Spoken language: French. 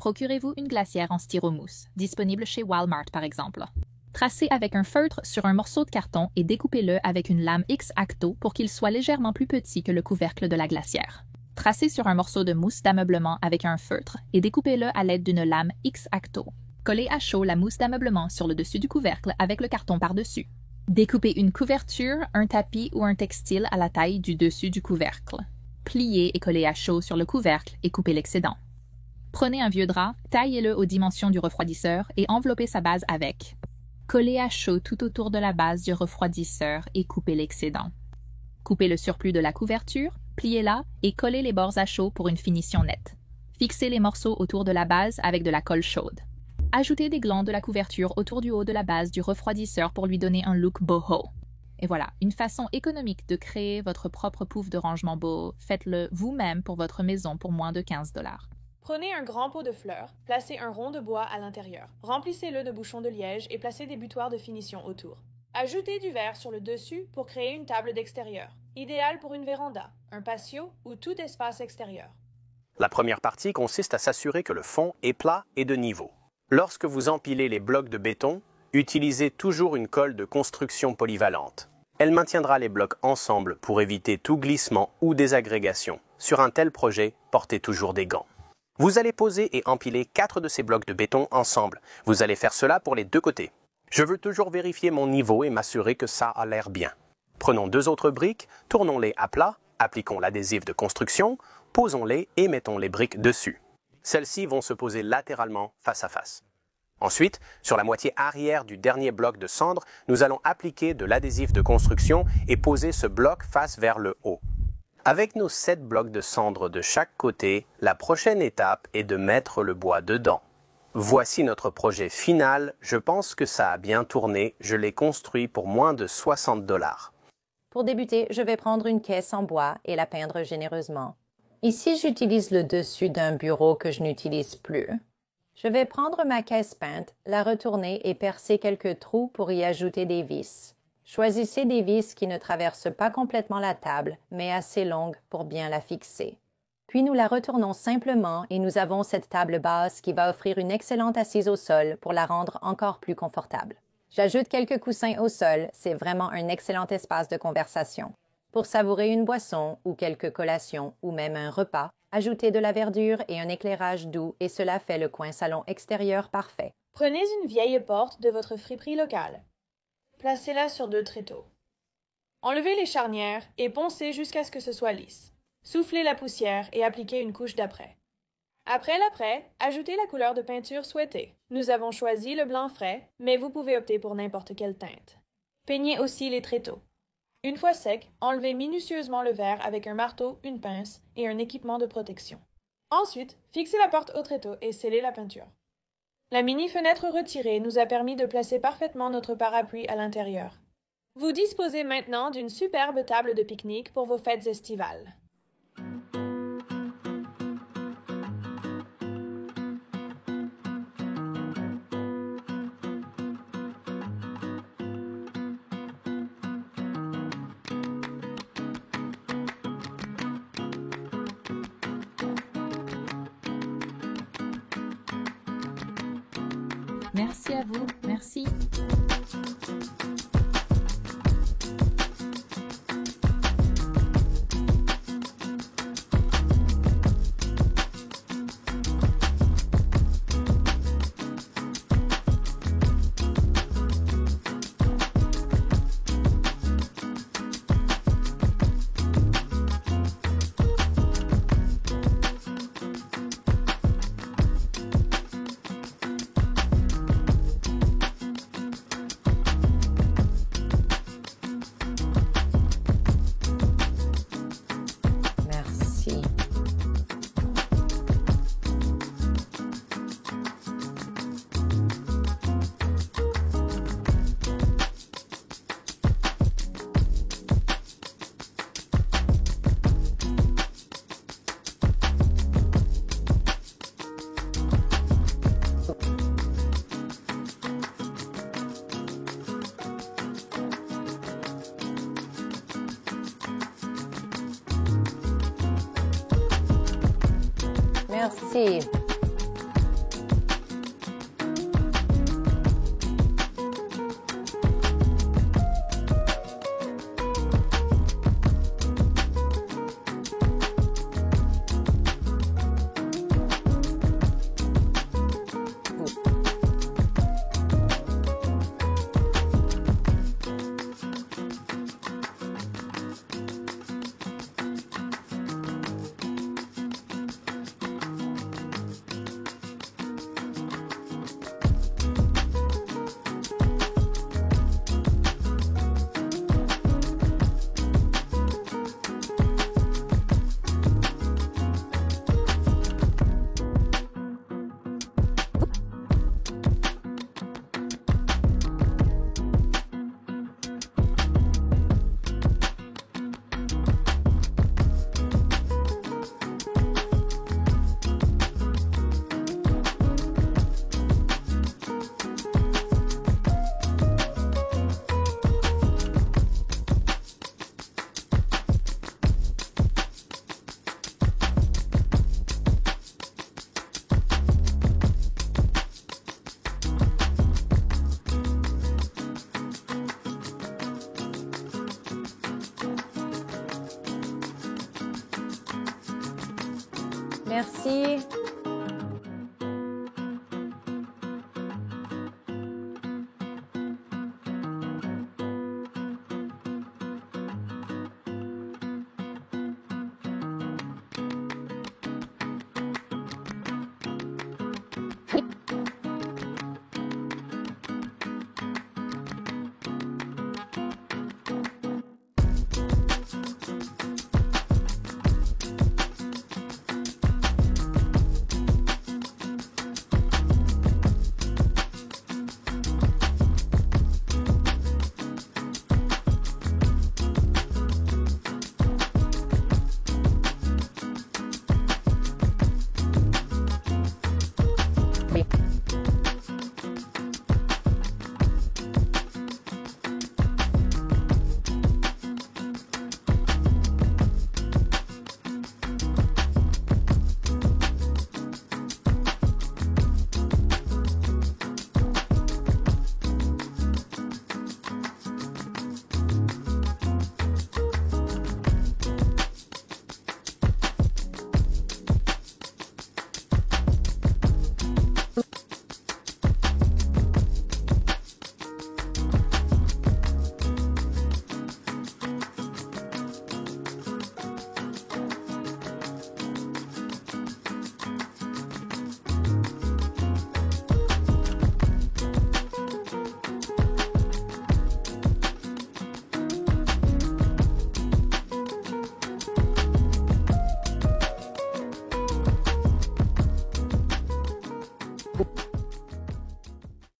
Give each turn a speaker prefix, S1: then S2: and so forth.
S1: procurez-vous une glacière en styromousse, disponible chez Walmart par exemple. Tracez avec un feutre sur un morceau de carton et découpez-le avec une lame X-Acto pour qu'il soit légèrement plus petit que le couvercle de la glacière. Tracez sur un morceau de mousse d'ameublement avec un feutre et découpez-le à l'aide d'une lame X-Acto. Collez à chaud la mousse d'ameublement sur le dessus du couvercle avec le carton par-dessus. Découpez une couverture, un tapis ou un textile à la taille du dessus du couvercle. Pliez et collez à chaud sur le couvercle et coupez l'excédent. Prenez un vieux drap, taillez-le aux dimensions du refroidisseur et enveloppez sa base avec. Collez à chaud tout autour de la base du refroidisseur et coupez l'excédent. Coupez le surplus de la couverture, pliez-la et collez les bords à chaud pour une finition nette. Fixez les morceaux autour de la base avec de la colle chaude. Ajoutez des glands de la couverture autour du haut de la base du refroidisseur pour lui donner un look boho. Et voilà, une façon économique de créer votre propre pouf de rangement beau. Faites-le vous-même pour votre maison pour moins de 15 $.
S2: Prenez un grand pot de fleurs, placez un rond de bois à l'intérieur. Remplissez-le de bouchons de liège et placez des butoirs de finition autour. Ajoutez du verre sur le dessus pour créer une table d'extérieur, idéale pour une véranda, un patio ou tout espace extérieur.
S3: La première partie consiste à s'assurer que le fond est plat et de niveau. Lorsque vous empilez les blocs de béton, utilisez toujours une colle de construction polyvalente. Elle maintiendra les blocs ensemble pour éviter tout glissement ou désagrégation. Sur un tel projet, portez toujours des gants. Vous allez poser et empiler 4 de ces blocs de béton ensemble. Vous allez faire cela pour les deux côtés. Je veux toujours vérifier mon niveau et m'assurer que ça a l'air bien. Prenons 2 autres briques, tournons-les à plat, appliquons l'adhésif de construction, posons-les et mettons les briques dessus. Celles-ci vont se poser latéralement face à face. Ensuite, sur la moitié arrière du dernier bloc de cendre, nous allons appliquer de l'adhésif de construction et poser ce bloc face vers le haut. Avec nos 7 blocs de cendre de chaque côté, la prochaine étape est de mettre le bois dedans. Voici notre projet final. Je pense que ça a bien tourné. Je l'ai construit pour moins de 60 $.
S4: Pour débuter, je vais prendre une caisse en bois et la peindre généreusement. Ici, j'utilise le dessus d'un bureau que je n'utilise plus. Je vais prendre ma caisse peinte, la retourner et percer quelques trous pour y ajouter des vis. Choisissez des vis qui ne traversent pas complètement la table, mais assez longues pour bien la fixer. Puis nous la retournons simplement et nous avons cette table basse qui va offrir une excellente assise au sol pour la rendre encore plus confortable. J'ajoute quelques coussins au sol, c'est vraiment un excellent espace de conversation. Pour savourer une boisson ou quelques collations ou même un repas, ajoutez de la verdure et un éclairage doux et cela fait le coin salon extérieur parfait.
S2: Prenez une vieille porte de votre friperie locale. Placez-la sur 2 tréteaux. Enlevez les charnières et poncez jusqu'à ce que ce soit lisse. Soufflez la poussière et appliquez une couche d'après. Après l'après, ajoutez la couleur de peinture souhaitée. Nous avons choisi le blanc frais, mais vous pouvez opter pour n'importe quelle teinte. Peignez aussi les tréteaux. Une fois sec, enlevez minutieusement le verre avec un marteau, une pince et un équipement de protection. Ensuite, fixez la porte au tréteau et scellez la peinture. La mini-fenêtre retirée nous a permis de placer parfaitement notre parapluie à l'intérieur. Vous disposez maintenant d'une superbe table de pique-nique pour vos fêtes estivales.
S1: Merci à vous, merci.
S4: Merci. Merci.